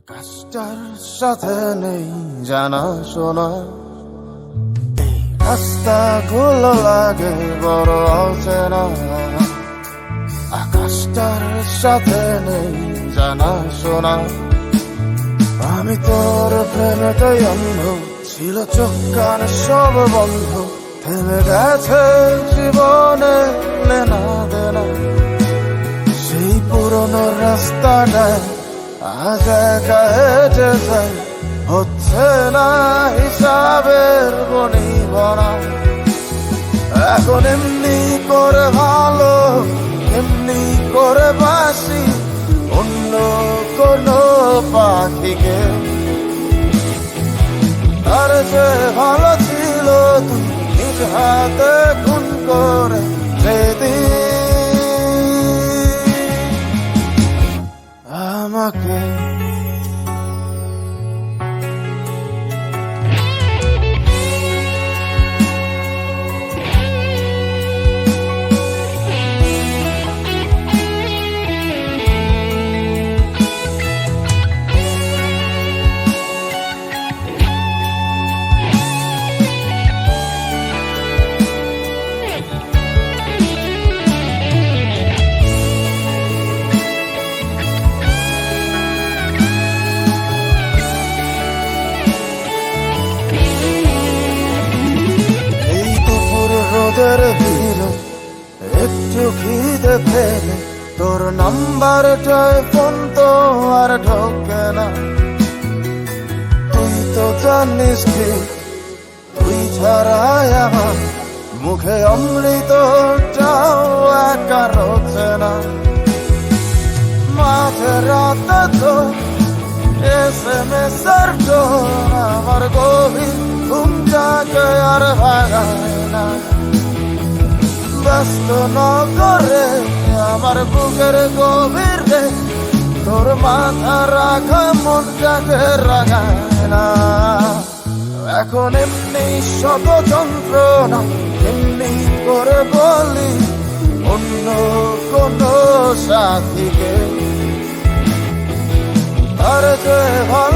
আকাশটার সাথে নেই জানা শোনা, এই রাস্তাগুলো লাগে বড় অচেনা। আকাশটার সাথে নেই জানা শোনা, আমি তোর প্রেমেতেই অন্ধ, ছিল চোখ কান সব বন্ধ, থেমে গেছে জীবনে লেনা দেনা। সেই পুরনো রাস্তাটায় আজ একা হেঁটে যাই, হচ্ছে না হিসাবের বনিবনা। এখন এমনি করে ভালো, এমনি করে বাসি অন্য কোনো পাখিকে। আর যে ভালো ছিল তুই নিজ হাতে খুন করে যেদিন আমাকে। রোদের ভিড় একটু খিদে পেলে তোর নাম্বারটায় ফোন তো আর ঢোকে না। তুই তো জানিস কি, তুই ছাড়াই আমার মুখে অমৃতটাও একা রোচে না। মাঝে রাতে তো SMS-এর টোন আমার গভীর ঘুমটাকে আর ভাগায় না। ব্যস্ত নগরে আমার বুকের গভীরে তোর মাথা রাখা মনটাকে রাগায় না। এখন এমনি শত যন্ত্রণা, এমনি করে বলি অন্য কোনো সাথীকে। আর যে ভালো